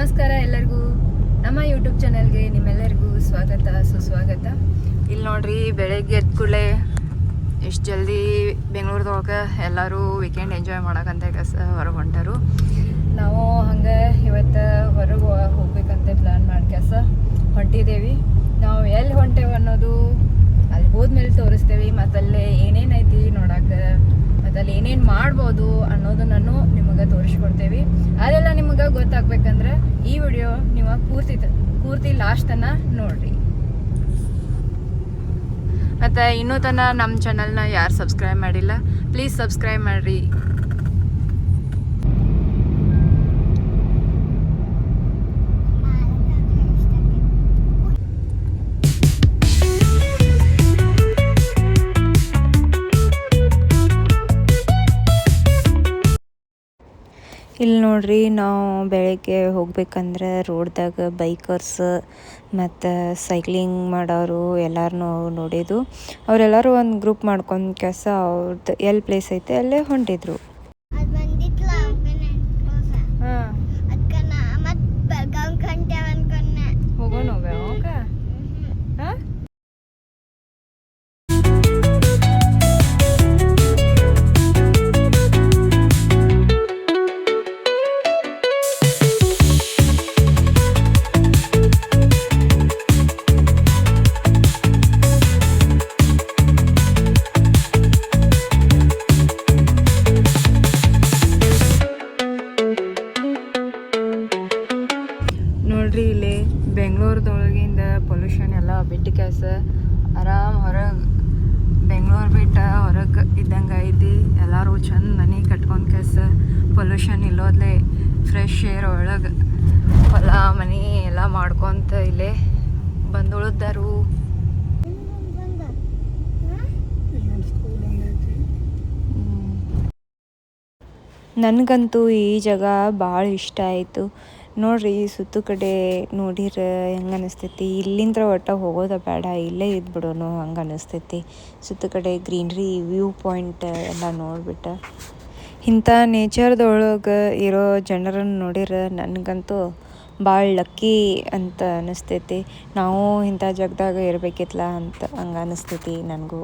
ನಮಸ್ಕಾರ ಎಲ್ಲರಿಗೂ ನಮ್ಮ ಯೂಟ್ಯೂಬ್ ಚಾನಲ್ಗೆ ನಿಮ್ಮೆಲ್ಲರಿಗೂ ಸ್ವಾಗತ ಸುಸ್ವಾಗತ. ಇಲ್ಲಿ ನೋಡ್ರಿ, ಬೆಳಗ್ಗೆ ಎದ್ದ ಕೂಡಲೇ ಎಷ್ಟು ಜಲ್ದಿ ಬೆಂಗಳೂರದೊಳಗೆ ಎಲ್ಲರೂ ವೀಕೆಂಡ್ ಎಂಜಾಯ್ ಮಾಡೋಕ್ಕಂತ ಹೊರಗೆ ಹೊಂಟರು. ನಾವು ಹಂಗೆ ಇವತ್ತು ಹೊರಗೆ ಹೋಗ್ಬೇಕಂತ ಪ್ಲ್ಯಾನ್ ಮಾಡ್ಕ್ಯಾಸ ಹೊಂಟಿದ್ದೇವೆ. ನಾವು ಎಲ್ಲಿ ಹೊಂಟೇವೆ ಅನ್ನೋದು ಅಲ್ಲಿ ಹೋದ್ಮೇಲೆ ತೋರಿಸ್ತೇವೆ. ಮತ್ತು ಅಲ್ಲೇ ಏನೇನೈತಿ ನೋಡೋಕೆ, ಮತ್ತು ಅಲ್ಲಿ ಏನೇನು ಮಾಡ್ಬೋದು ಅನ್ನೋದನ್ನು ನಿಮಗೆ ತೋರಿಸ್ಕೊಡ್ತೇವೆ. ಅದೆಲ್ಲ ನಿಮಗೆ ಗೊತ್ತಾಗ್ಬೇಕಂದ್ರೆ ಈ ವಿಡಿಯೋ ನೀವು ಪೂರ್ತಿ ಲಾಸ್ಟ್ ತನಕ ನೋಡ್ರಿ. ಮತ್ತು ಇನ್ನೂ ತನಕ ನಮ್ಮ ಚಾನಲ್ನ ಯಾರು ಸಬ್ಸ್ಕ್ರೈಬ್ ಮಾಡಿಲ್ಲ, ಪ್ಲೀಸ್ ಸಬ್ಸ್ಕ್ರೈಬ್ ಮಾಡಿರಿ. ಇಲ್ಲಿ ನೋಡ್ರಿ, ನಾವು ಬೆಳಗ್ಗೆ ಹೋಗ್ಬೇಕಂದ್ರೆ ರೋಡ್ದಾಗ ಬೈಕರ್ಸ್ ಮತ್ತು ಸೈಕ್ಲಿಂಗ್ ಮಾಡೋರು ಎಲ್ಲರೂ ನೋಡಿದ್ದು. ಅವರೆಲ್ಲರೂ ಒಂದು ಗ್ರೂಪ್ ಮಾಡ್ಕೊಂಡು ಅವ್ರದ್ದು ಎಲ್ಲಿ ಪ್ಲೇಸ್ ಐತೆ ಅಲ್ಲೇ ಹೊಂಟಿದ್ರು. ನೋಡ್ರಿ, ಇಲ್ಲಿ ಬೆಂಗಳೂರದೊಳಗಿಂದ ಪೊಲ್ಯೂಷನ್ ಎಲ್ಲ ಬಿಟ್ಟು ಆರಾಮ್ ಹೊರಗೆ ಬೆಂಗಳೂರು ಬಿಟ್ಟು ಹೊರಗೆ ಇದ್ದಂಗೆ ಐತಿ. ಎಲ್ಲರೂ ಚಂದ ಮನೆ ಕಟ್ಕೊಂಡು ಪೊಲ್ಯೂಷನ್ ಇಲ್ಲೋದ್ಲೆ ಫ್ರೆಶ್ ಏರ್ ಒಳಗೆ ಹೊಲ ಮನೆ ಎಲ್ಲ ಮಾಡ್ಕೊತ ಇಲ್ಲೇ ಬಂದು ಉಳಿದಾರು. ನನಗಂತೂ ಈ ಜಾಗ ಭಾಳ ಇಷ್ಟ ಆಯಿತು. ನೋಡ್ರಿ, ಸುತ್ತು ಕಡೆ ನೋಡಿರ ಹೆಂಗೆ ಅನಿಸ್ತೈತಿ. ಇಲ್ಲಿಂದ ಒಟ್ಟು ಹೋಗೋದ ಬೇಡ, ಇಲ್ಲೇ ಇದ್ಬಿಡೋನು ಹಂಗೆ ಅನಿಸ್ತೈತಿ. ಸುತ್ತು ಕಡೆ ಗ್ರೀನ್ರಿ, ವ್ಯೂ ಪಾಯಿಂಟ್ ಎಲ್ಲ ನೋಡ್ಬಿಟ್ಟು ಇಂಥ ನೇಚರ್ದೊಳಗೆ ಇರೋ ಜನರನ್ನು ನೋಡಿರ ನನಗಂತೂ ಭಾಳ ಲಕ್ಕಿ ಅಂತ ಅನಿಸ್ತೈತಿ. ನಾವು ಇಂಥ ಜಾಗದಾಗ ಇರಬೇಕಿತ್ತಲ್ಲ ಅಂತ ಹಂಗೆ ಅನಿಸ್ತೈತಿ ನನಗೂ.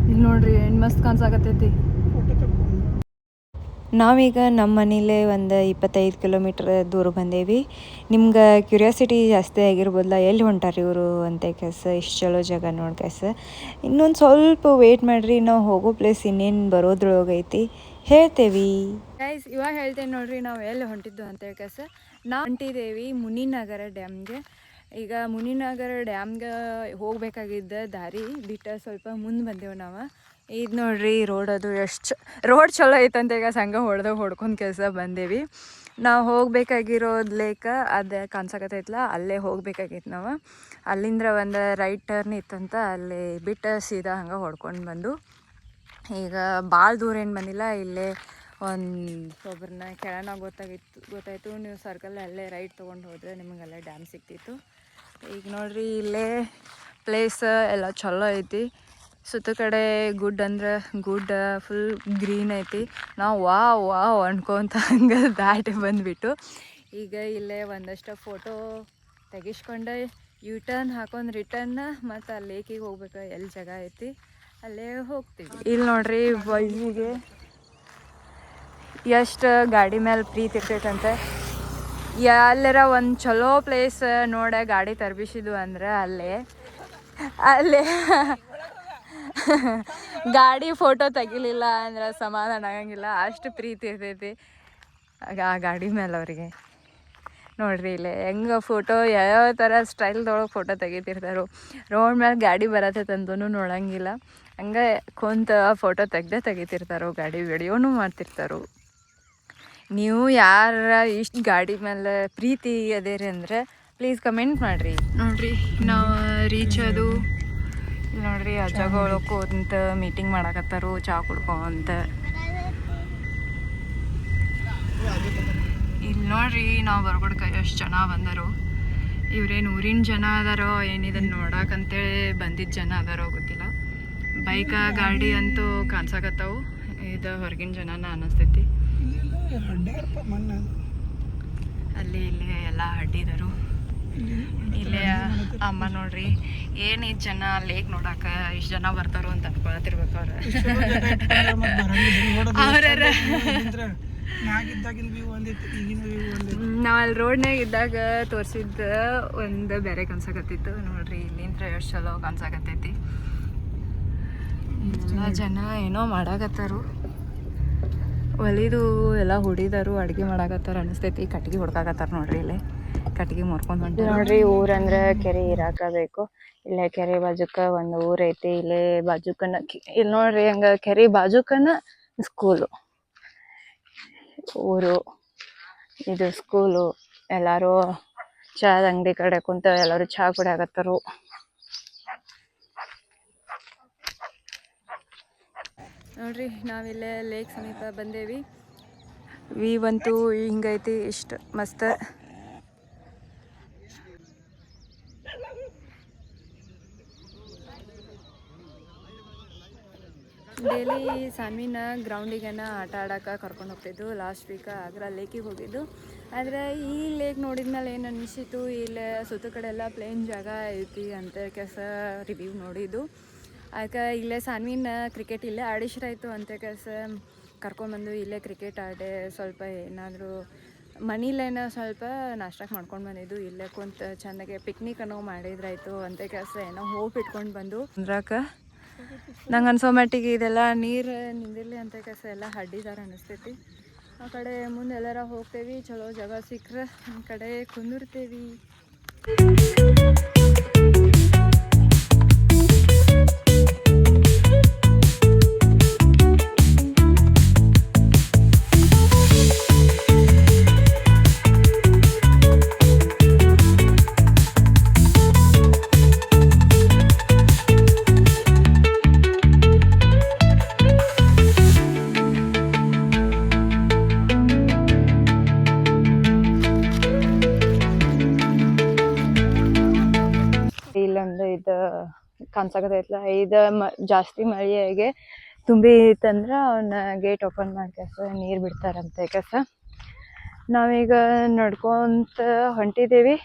ಇಲ್ಲಿ ನೋಡ್ರಿ, ಏನು ಮಸ್ತ್ ಕಾಣಿಸಾಕತ್ತೈತಿ. ನಾವೀಗ ನಮ್ಮ ಮನೇಲೇ ಒಂದು 25 ಕಿಲೋಮೀಟ್ರ್ ದೂರ ಬಂದೇವಿ. ನಿಮ್ಗೆ ಕ್ಯೂರಿಯಾಸಿಟಿ ಜಾಸ್ತಿ ಆಗಿರ್ಬೋದಲ್ಲ, ಎಲ್ಲಿ ಹೊಂಟಾರಿ ಇವರು ಅಂತ ಇಷ್ಟು ಚಲೋ ಜಾಗ ನೋಡಿ ಇನ್ನೊಂದು ಸ್ವಲ್ಪ ವೆಯ್ಟ್ ಮಾಡಿರಿ, ನಾವು ಹೋಗೋ ಪ್ಲೇಸ್ ಇನ್ನೇನು ಬರೋದ್ರೊಳಗೈತಿ ಹೇಳ್ತೇವೆ. ಗೈಸ್, ಇವಾಗ ಹೇಳ್ತೇನೆ ನೋಡ್ರಿ ನಾವು ಎಲ್ಲಿ ಹೊಂಟಿದ್ದು ಅಂತ ನಾವು ಹೊಂಟಿದ್ದೇವೆ ಮುನಿನಗರ ಡ್ಯಾಮ್ಗೆ. ಈಗ ಮುನಿನಗರ ಡ್ಯಾಮ್ಗೆ ಹೋಗ್ಬೇಕಾಗಿದ್ದ ದಾರಿ ಬಿಟ್ಟು ಸ್ವಲ್ಪ ಮುಂದೆ ಬಂದೆವು ನಾವು. ಇದು ನೋಡ್ರಿ, ರೋಡ್ ಎಷ್ಟು ರೋಡ್ ಚಲೋ ಐತಂತ ಈಗ ಸಂಘ ಹೊಡ್ಕೊಂಡು ಬಂದೇವಿ. ನಾವು ಹೋಗ್ಬೇಕಾಗಿರೋದು ಲೇಕ ಅದು ಕಾಣಿಸಕತ್ತೈತಲ್ಲ, ಅಲ್ಲೇ ಹೋಗ್ಬೇಕಾಗಿತ್ತು ನಾವು. ಅಲ್ಲಿಂದ ಒಂದು ರೈಟ್ ಟರ್ನ್ ಇತ್ತಂತ ಅಲ್ಲೇ ಬಿಟ್ಟು ಸೀದಾ ಹಂಗೆ ಹೊಡ್ಕೊಂಡು ಬಂದು ಈಗ ಭಾಳ ದೂರ ಏನು ಬಂದಿಲ್ಲ. ಇಲ್ಲೇ ಒಬ್ಬರನ್ನ ಕೆಳನ ಗೊತ್ತಾಯಿತು ನೀವು ಸರ್ಕಲ್ ಅಲ್ಲೇ ರೈಟ್ ತೊಗೊಂಡು ಹೋದರೆ ನಿಮಗೆಲ್ಲ ಡ್ಯಾಮ್ ಸಿಗ್ತಿತ್ತು. ಈಗ ನೋಡ್ರಿ, ಇಲ್ಲೇ ಪ್ಲೇಸ್ ಎಲ್ಲ ಚಲೋ ಐತಿ. ಸುತ್ತ ಕಡೆ ಗುಡ್ ಅಂದ್ರೆ ಗುಡ್, ಫುಲ್ ಗ್ರೀನ್ ಐತಿ. ನಾವು ವಾವ್ ಅನ್ಕೊಂತ ಹಂಗೆ ದಾಟಿ ಬಂದುಬಿಟ್ಟು ಈಗ ಇಲ್ಲೇ ಒಂದಷ್ಟು ಫೋಟೋ ತೆಗಿಸ್ಕೊಂಡು ಟರ್ನ್ ಹಾಕೊಂಡು ರಿಟರ್ನ್ ಮತ್ತು ಆ ಲೇಕಿಗೆ ಹೋಗ್ಬೇಕು. ಎಲ್ಲಿ ಜಾಗ ಐತಿ ಅಲ್ಲೇ ಹೋಗ್ತೀವಿ. ಇಲ್ಲಿ ನೋಡ್ರಿ, ಬಾಯ್ಸಿಗೆ ಎಷ್ಟು ಗಾಡಿ ಮೇಲೆ ಪ್ರೀತಿ ಇರ್ತೈತಂತೆ. ಎಲ್ಲರ ಒಂದು ಚಲೋ ಪ್ಲೇಸ್ ನೋಡ ಗಾಡಿ ತರ್ಬಿಸಿದ್ವು ಅಂದ್ರೆ ಅಲ್ಲೇ ಗಾಡಿ ಫೋಟೋ ತೆಗಿಲಿಲ್ಲ ಅಂದ್ರೆ ಸಮಾಧಾನ ಆಗಂಗಿಲ್ಲ, ಅಷ್ಟು ಪ್ರೀತಿ ಇರ್ತೈತಿ ಆ ಗಾಡಿ ಮೇಲೆ ಅವರಿಗೆ. ನೋಡ್ರಿ ಇಲ್ಲಿ ಹೆಂಗೆ ಫೋಟೋ ಯಾವ್ಯಾವ ಥರ ಸ್ಟೈಲ್ದೊಳಗೆ ಫೋಟೋ ತೆಗಿತಿರ್ತಾರೋ. ರೋಡ್ ಮೇಲೆ ಗಾಡಿ ಬರತ್ತಂತೂ ನೋಡಂಗಿಲ್ಲ, ಹಂಗೆ ಕುಂತ ಫೋಟೋ ತೆಗಿತಿರ್ತಾರೋ, ಗಾಡಿ ವಿಡಿಯೋನು ಮಾಡ್ತಿರ್ತಾರೋ. ನೀವು ಯಾರ ಇಷ್ಟು ಗಾಡಿ ಮೇಲೆ ಪ್ರೀತಿ ಅದೇರಿ ಅಂದರೆ ಪ್ಲೀಸ್ ಕಮೆಂಟ್ ಮಾಡಿರಿ. ನೋಡ್ರಿ, ನಾವು ರೀಚ್ ಅದು ನೋಡ್ರಿ, ಅಜ್ಜಗಳು ಕೂತ ಮೀಟಿಂಗ್ ಮಾಡಕತ್ತಾರು ಚಹಾ ಕುಡ್ಕೊಂತ. ಇಲ್ಲಿ ನೋಡ್ರಿ, ನಾವು ಬರ್ಬಿಡ್ಕ ಎಷ್ಟು ಜನ ಬಂದರು. ಇವ್ರೇನು ಊರಿನ ಜನ ಅದಾರೋ ಏನಿದನ್ನು ನೋಡಕ್ಕಂತೇಳಿ ಬಂದಿದ್ದ ಜನ ಅದಾರೋ ಗೊತ್ತಿಲ್ಲ. ಬೈಕ ಗಾಡಿ ಅಂತೂ ಕಾಣಿಸಾಕತ್ತವು. ಇದು ಹೊರಗಿನ ಜನನ ಅನ್ನಿಸ್ತೈತಿ. ಅಲ್ಲಿ ಇಲ್ಲೇ ಎಲ್ಲ ಅಡ್ಡಿದರು. ಇಲ್ಲೇ ಅಮ್ಮ ನೋಡ್ರಿ ಏನು ಇಷ್ಟು ಜನ ಲೇಕ್ ನೋಡಾಕ ಇಷ್ಟು ಜನ ಬರ್ತಾರೋ ಅಂತ ಅನ್ಕೊಳತಿರ್ಬೇಕು ಅವ್ರು. ನಾವು ಅಲ್ಲಿ ರೋಡ್ನಾಗ ಇದ್ದಾಗ ತೋರಿಸಿದ್ದ ಒಂದು ಬೇರೆ ಕನ್ಸಾಕತ್ತಿತ್ತು ನೋಡ್ರಿ, ಇಲ್ಲಿಂದ ಎಷ್ಟು ಚಲೋ ಕನ್ಸಾಕತ್ತೈತಿ. ಎಲ್ಲ ಜನ ಏನೋ ಮಾಡಾಕತ್ತಾರು, ಒಲಿದು ಎಲ್ಲ ಹುಡಿದಾರು, ಅಡುಗೆ ಮಾಡಾಕತ್ತಾರ ಅನಿಸ್ತೈತಿ. ಕಟ್ಗೆ ಹುಡ್ಕಾಕತ್ತಾರ ನೋಡ್ರಿ, ಇಲ್ಲಿ ಕಟ್ಗೆ ಮುರ್ಕೊಂಡು ಹೊಂಟಿ ನೋಡ್ರಿ. ಊರಂದ್ರೆ ಕೆರೆ ಇರಾಕಬೇಕು. ಇಲ್ಲೇ ಕೆರೆ ಬಾಜುಕ ಒಂದು ಊರ್ ಐತಿ. ಇಲ್ಲೇ ಬಾಜುಕನ ಇಲ್ಲಿ ನೋಡ್ರಿ, ಹಂಗ ಕೆರೆ ಬಾಜುಕನ ಸ್ಕೂಲು, ಊರು ಇದು ಸ್ಕೂಲು. ಎಲ್ಲಾರು ಚಾದ ಅಂಗಡಿ ಕಡೆ ಕುಂತ ಎಲ್ಲಾರು ಚಹಾ ಕುಡಿಯಾಕತ್ತಾರು. ನೋಡ್ರಿ, ನಾವಿಲ್ಲೇ ಲೇಕ್ ಸಮೀಪ ಬಂದೇವಿ. ವ್ಯೂ ಅಂತೂ ಹಿಂಗೈತಿ, ಇಷ್ಟು ಮಸ್ತ್. ಡೈಲಿ ಸಾನ್ವಿನ ಗ್ರೌಂಡಿಗೆನ ಆಟ ಆಡೋಕೆ ಕರ್ಕೊಂಡು ಹೋಗ್ತಿದ್ದು. ಲಾಸ್ಟ್ ವೀಕ್ ಆಗ್ರಾ ಲೇಕಿಗೆ ಹೋಗಿದ್ದು. ಆದರೆ ಈ ಲೇಕ್ ನೋಡಿದ್ಮೇಲೆ ಏನು ಅನಿಸಿತು, ಇಲ್ಲೇ ಸುತ್ತ ಕಡೆ ಎಲ್ಲ ಪ್ಲೇನ್ ಜಾಗ ಐತಿ ಅಂತ ಕೆಲಸ ರಿವ್ಯೂ ನೋಡಿದ್ದು. ಅದಕ್ಕೆ ಇಲ್ಲೇ ಸಾನ್ವಿನ ಕ್ರಿಕೆಟ್ ಇಲ್ಲೇ ಆಡಿಸ್ರಾಯ್ತು ಅಂತ ಕೆಲಸ ಕರ್ಕೊಂಡ್ಬಂದು ಇಲ್ಲೇ ಕ್ರಿಕೆಟ್ ಆಡಿ ಸ್ವಲ್ಪ ಏನಾದರೂ ಮನೇಲೇನೋ ಸ್ವಲ್ಪ ನಾಷ್ಟಕ್ಕೆ ಮಾಡ್ಕೊಂಡು ಬಂದಿದ್ದು. ಇಲ್ಲೇ ಕುಂತು ಚೆಂದಾಗೆ ಪಿಕ್ನಿಕ್ ಅನ್ನೋ ಮಾಡಿದ್ರಾಯ್ತು ಅಂತ ಕೆಲಸ ಏನೋ ಹೋಪ್ ಇಟ್ಕೊಂಡು ಬಂದು ಅಂದ್ರಾಕ ನಂಗೆ ಅನ್ಸೋ ಮಟ್ಟಿಗೆ ಇದೆಲ್ಲ ನೀರು ನಿಂದಿರಲಿ ಅಂತ ಕೆಲಸ ಎಲ್ಲ ಅಡ್ಡಿದಾರ ಅನ್ನಿಸ್ತೈತಿ. ಆ ಕಡೆ ಮುಂದೆ ಎಲ್ಲಾರ ಹೋಗ್ತೇವಿ, ಚಲೋ ಜಾಗ ಸಿಕ್ಕರೆ ಆ ಕಡೆ ಕುಂದಿರ್ತೇವಿ. ಇಲ್ಲೊಂದು ಇದು ಕಾಣ್ಸಕತ್ತೈತ್ಲ, ಇದು ಜಾಸ್ತಿ ಮಳೆಯಾಗೆ ತುಂಬಿ ಇತ್ತಂದ್ರೆ ಅವನ್ನ ಗೇಟ್ ಓಪನ್ ಮಾಡ್ಕಸ ನೀರು ಬಿಡ್ತಾರಂತೆ ಕಸ. ನಾವೀಗ ನಡ್ಕೊಂತ ಹೊಂಟಿದ್ದೀವಿ.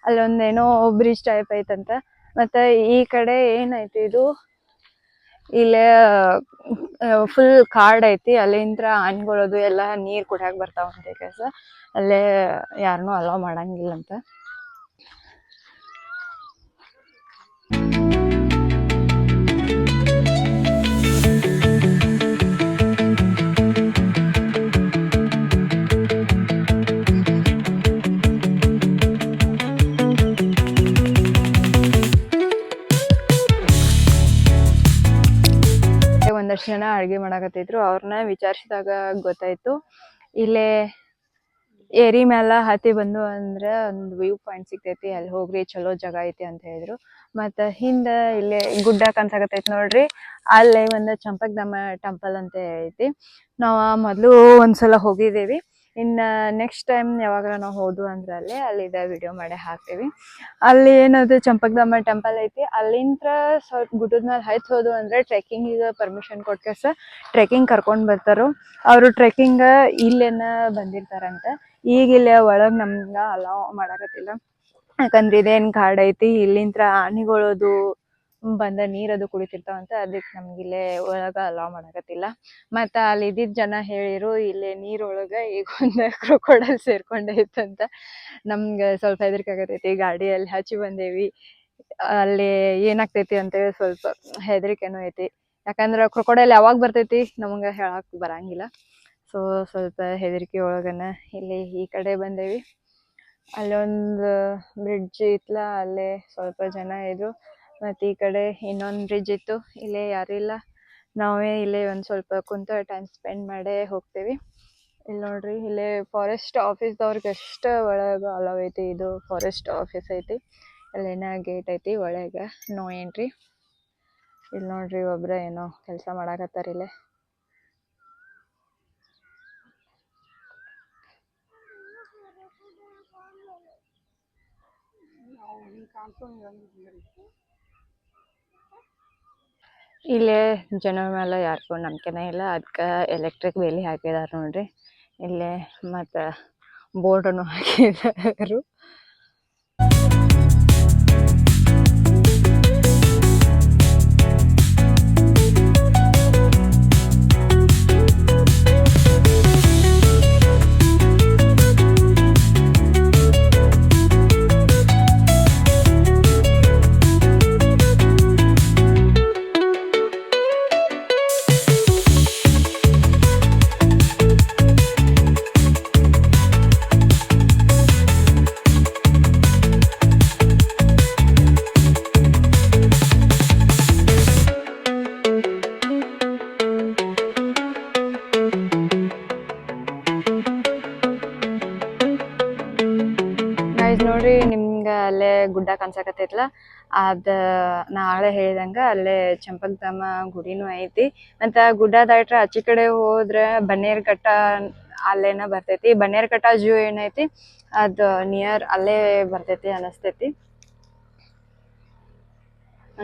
ಅಲ್ಲೊಂದೇನೋ ಬ್ರಿಡ್ಜ್ ಟೈಪ್ ಐತಂತ. ಮತ್ತು ಈ ಕಡೆ ಏನೈತಿ, ಇದು ಇಲ್ಲೇ ಫುಲ್ ಕಾಡ್ ಐತಿ. ಅಲ್ಲಿಂದ ಆನೆಗಳದು ಎಲ್ಲ ನೀರು ಕುಡಿಯಾಕ ಬರ್ತಾವಂತೆ ಕೆಲಸ. ಅಲ್ಲೇ ಯಾರನ್ನೂ ಅಲೋ ಮಾಡಂಗಿಲ್ಲಂತ. ಒಂದಷ್ಟು ಜನ ಅಡುಗೆ ಮಾಡಾಕತ್ತಿದ್ರು. ಅವ್ರನ್ನ ವಿಚಾರಿಸಿದಾಗ ಗೊತ್ತಾಯ್ತು, ಇಲ್ಲೇ ಏರಿ ಮ್ಯಾಲ ಹತ್ತಿ ಬಂದು ಅಂದ್ರೆ ಒಂದು ವ್ಯೂ ಪಾಯಿಂಟ್ ಸಿಗ್ತೈತಿ, ಅಲ್ಲಿ ಹೋಗ್ರಿ ಚಲೋ ಜಾಗ ಐತಿ ಅಂತ ಹೇಳಿದ್ರು. ಮತ್ತು ಹಿಂದೆ ಇಲ್ಲೇ ಗುಡ್ಡ ಕಾಣ್ಸಾಕತ್ತೈತಿ ನೋಡ್ರಿ, ಅಲ್ಲೇ ಒಂದು ಚಂಪಕದಮ್ಮ ಟೆಂಪಲ್ ಅಂತ ಐತಿ. ನಾವು ಮೊದಲು ಒಂದ್ಸಲ ಹೋಗಿದ್ದೇವೆ. ಇನ್ನು ನೆಕ್ಸ್ಟ್ ಟೈಮ್ ಯಾವಾಗ ನಾವು ಹೋದ್ವು ಅಂದ್ರೆ ಅಲ್ಲಿದ ವಿಡಿಯೋ ಮಾಡಿ ಹಾಕ್ತೀವಿ. ಅಲ್ಲಿ ಏನದು ಚಂಪಕದಮ್ಮ ಟೆಂಪಲ್ ಐತಿ. ಅಲ್ಲಿಂದ ಸ್ವಲ್ಪ ಗುಡ್ಡದ ಮೇಲೆ ಹತ್ತಿ ಹೋದ್ವು ಅಂದರೆ ಟ್ರೆಕ್ಕಿಂಗಿಗೆ ಪರ್ಮಿಷನ್ ಕೊಟ್ಕಸ ಟ್ರೆಕ್ಕಿಂಗ್ ಕರ್ಕೊಂಡು ಬರ್ತಾರೋ. ಅವರು ಟ್ರೆಕ್ಕಿಂಗ್ ಇಲ್ಲೇನ ಬಂದಿರ್ತಾರಂತೆ. ಈಗ ಇಲ್ಲೇ ಒಳಗೆ ನಮ್ಗೆ ಅಲೋ ಮಾಡಾಕತ್ತಿಲ್ಲ, ಯಾಕಂದ್ರೆ ಇದೇನು ಕಾಡು ಐತಿ. ಇಲ್ಲಿಂದ ಆನೆಗಳದು ಬಂದ ನೀರದು ಕುಡಿತಿರ್ತಾವಂತ, ಅದಕ್ಕೆ ನಮ್ಗಿಲ್ಲೇ ಒಳಗೆ ಅಲೋ ಮಾಡಾಕತ್ತಿಲ್ಲ. ಮತ್ತು ಅಲ್ಲಿ ಇದ್ದಿದ್ದ ಜನ ಹೇಳಿರು, ಇಲ್ಲೇ ನೀರೊಳಗೆ ಈಗ ಒಂದು ಕ್ರೊಕೊಡೈಲ್ ಸೇರ್ಕೊಂಡೈತಂತ. ನಮ್ಗೆ ಸ್ವಲ್ಪ ಹೆದರಿಕೆ ಆಗತೈತಿ. ಗಾಡಿಯಲ್ಲಿ ಹಚ್ಚಿ ಬಂದೇವಿ, ಅಲ್ಲಿ ಏನಾಗ್ತೈತಿ ಅಂತೇಳಿ ಸ್ವಲ್ಪ ಹೆದರಿಕೆನೂ ಐತಿ. ಯಾಕಂದ್ರೆ ಕ್ರೊಕೊಡೈಲ್ ಯಾವಾಗ ಬರ್ತೈತಿ ನಮ್ಗೆ ಹೇಳಕ್ಕೆ ಬರಂಗಿಲ್ಲ. ಸೊ ಸ್ವಲ್ಪ ಹೆದರಿಕೆ ಒಳಗನ ಇಲ್ಲಿ ಈ ಕಡೆ ಬಂದೇವಿ. ಅಲ್ಲೊಂದು ಬ್ರಿಡ್ಜ್ ಇತ್ತಲ್ಲ, ಅಲ್ಲೇ ಸ್ವಲ್ಪ ಜನ ಇದ್ರು. ಮತ್ತು ಈ ಕಡೆ ಇನ್ನೊಂದು ಬ್ರಿಡ್ಜ್ ಇತ್ತು, ಇಲ್ಲೇ ಯಾರೂ ಇಲ್ಲ. ನಾವೇ ಇಲ್ಲೇ ಒಂದು ಸ್ವಲ್ಪ ಕುಂತು ಟೈಮ್ ಸ್ಪೆಂಡ್ ಮಾಡೇ ಹೋಗ್ತೇವಿ. ಇಲ್ಲಿ ನೋಡ್ರಿ, ಇಲ್ಲೇ ಫಾರೆಸ್ಟ್ ಆಫೀಸ್ದವ್ರಿಗೆ ಅಷ್ಟೇ ಒಳಗೆ ಅಲೋ ಐತಿ. ಇದು ಫಾರೆಸ್ಟ್ ಆಫೀಸ್ ಐತಿ, ಅಲ್ಲೇನ ಗೇಟ್ ಐತಿ, ಒಳಗೆ ನೋ ಎಂಟ್ರಿ. ಇಲ್ಲಿ ನೋಡ್ರಿ, ಒಬ್ರ ಏನೋ ಕೆಲಸ ಮಾಡಾಕತ್ತಾರ ಇಲ್ಲೇ. ಇಲ್ಲೇ ಜನರ ಮೇಲೆ ಯಾರಿಗೂ ನಂಬಿಕೆನೇ ಇಲ್ಲ, ಅದಕ್ಕೆ ಎಲೆಕ್ಟ್ರಿಕ್ ಬೇಲಿ ಹಾಕಿದಾರೆ ನೋಡ್ರಿ. ಇಲ್ಲೇ ಮತ್ತು ಬೋರ್ಡನ್ನು ಹಾಕಿದರು. ಗೈಸ್ ನೋಡ್ರಿ, ನಿಮ್ಗೆ ಅಲ್ಲೇ ಗುಡ್ಡ ಕಾಣಿಸಕತ್ತೈತಲ್ಲ, ಅದು ನಾಳೆ ಹೇಳಿದಂಗೆ ಅಲ್ಲೇ ಚಂಪಕಧಾಮ ಗುಡಿನೂ ಐತಿ. ಮತ್ತು ಗುಡ್ಡ ದಾಟ್ರೆ ಆಚೆ ಕಡೆ ಹೋದ್ರೆ ಬನ್ನೇರುಘಟ್ಟ ಅಲ್ಲೇನ ಬರ್ತೈತಿ. ಬನ್ನೇರುಘಟ್ಟ ಝೂ ಏನೈತಿ ಅದು ನಿಯರ್ ಅಲ್ಲೇ ಬರ್ತೈತಿ ಅನಿಸ್ತೈತಿ.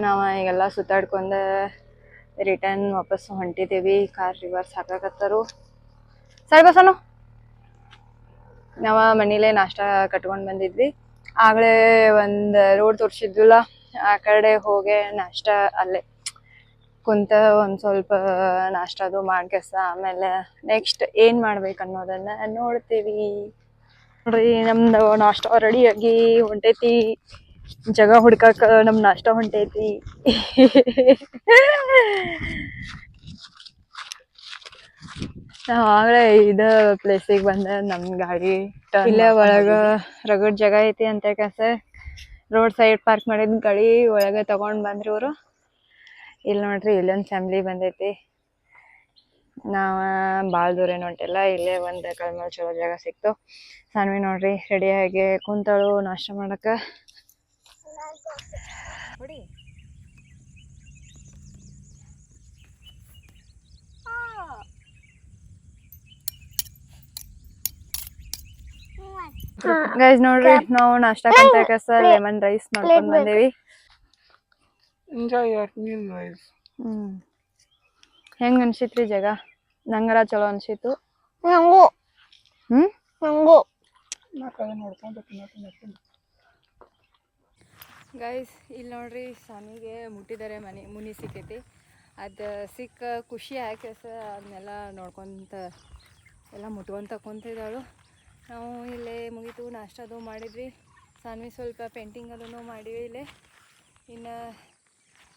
ನಾವು ಈಗೆಲ್ಲ ಸುತ್ತಾಡ್ಕೊಂಡು ರಿಟರ್ನ್ ವಾಪಸ್ ಹೊಂಟಿದ್ದೀವಿ. Car reverse ಹಾಕಕತ್ತರು. ಸರಿ ಬಸನು, ನಾವು ಮನೇಲೇ ನಾಷ್ಟ ಕಟ್ಕೊಂಡು ಬಂದಿದ್ವಿ. ಆಗಲೇ ಒಂದು ರೋಡ್ ತೋರಿಸಿದ್ವಲ್ಲ, ಆ ಕಡೆ ಹೋಗಿ ನಾಷ್ಟ ಅಲ್ಲೇ ಕುಂತ ಒಂದು ಸ್ವಲ್ಪ ನಾಷ್ಟ ಅದು ಮಾಡ್ಕೆಸ ಆಮೇಲೆ ನೆಕ್ಸ್ಟ್ ಏನು ಮಾಡ್ಬೇಕು ಅನ್ನೋದನ್ನು ನೋಡ್ತೀವಿ. ನೋಡ್ರಿ, ನಮ್ದು ನಾಷ್ಟ ರೆಡಿಯಾಗಿ ಹೊಂಟೈತಿ. ಜಾಗ ಹುಡ್ಕಕ್ಕೆ ನಮ್ಮ ನಾಷ್ಟ ಹೊಂಟೈತಿ. ನಾವು ಆಗಲೇ ಇದು ಪ್ಲೇಸಿಗೆ ಬಂದ ನಮ್ಮ ಗಾಡಿ ಇಲ್ಲೇ ಒಳಗೆ ರಗಡ್ ಜಾಗ ಐತಿ ಅಂತ ಕೆಸ ರೋಡ್ ಸೈಡ್ ಪಾರ್ಕ್ ಮಾಡಿದ ಗಾಡಿ ಒಳಗೆ ತಗೊಂಡು ಬಂದ್ರಿ ಇವರು. ಇಲ್ಲಿ ನೋಡ್ರಿ, ಇಲ್ಲೊಂದು ಫ್ಯಾಮ್ಲಿ ಬಂದೈತಿ. ನಾವು ಭಾಳ ದೂರ ಏನು ಹೊಂಟಿಲ್ಲ, ಇಲ್ಲೇ ಒಂದು ಕಳ್ಮೇಲೆ ಚಲೋ ಜಾಗ ಸಿಕ್ತು. ಸಾನ್ವಿ ನೋಡ್ರಿ ರೆಡಿಯಾಗಿ ಕುಂತಳು ನಾಷ್ಟ ಮಾಡಕ್ಕೆ. ಹೊಡಿ ಗೈಸ್ ನೋಡ್ರಿ, ನಾವು ನಾಷ್ಟಕ್ಕಂತ ಕೆಸ ಲೆಮನ್ ರೈಸ್ ಮಾಡ್ಕೊಂಡು ಬಂದೇವಿ. ಹೆಂಗ್ ಅನ್ಸಿತ್ರಿ ಜಾಗ? ನಂಗರ ಚಲೋ ಅನ್ಸಿತ್ತು. ಗೈಸ್ ಇಲ್ಲಿ ನೋಡ್ರಿ, ಸ್ವಾಮಿಗೆ ಮುಟ್ಟಿದರೆ ಮುನಿ ಸಿಕ್ಕೈತಿ. ಅದು ಸಿಕ್ಕ ಖುಷಿ ಆಕೆಸ ಅದನ್ನೆಲ್ಲ ನೋಡ್ಕೊತ ಎಲ್ಲ ಮುಟ್ಕೊತ ಕುಂತಿದ್ದಾಳು. ನಾವು ಇಲ್ಲೇ ಮುಗೀತು, ನಾಷ್ಟ ಅದು ಮಾಡಿದ್ವಿ. ಸಾನ್ವಿ ಸ್ವಲ್ಪ ಪೇಂಟಿಂಗ್ ಅದನ್ನು ಮಾಡಿವಿ. ಇಲ್ಲೇ ಇನ್ನು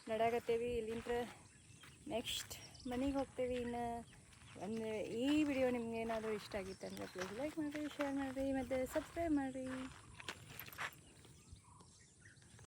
ನಡಾಕತ್ತೇವಿ. ಇಲ್ಲಿಂದ ನೆಕ್ಸ್ಟ್ ಮನೆಗೆ ಹೋಗ್ತೇವಿ. ಇನ್ನು ಈ ವಿಡಿಯೋ ನಿಮ್ಗೆ ಏನಾದರೂ ಇಷ್ಟ ಆಗಿತ್ತು ಅಂದರೆ ಪ್ಲೀಸ್ ಲೈಕ್ ಮಾಡಿರಿ, ಶೇರ್ ಮಾಡಿರಿ ಮತ್ತು ಸಬ್ಸ್ಕ್ರೈಬ್ ಮಾಡಿರಿ.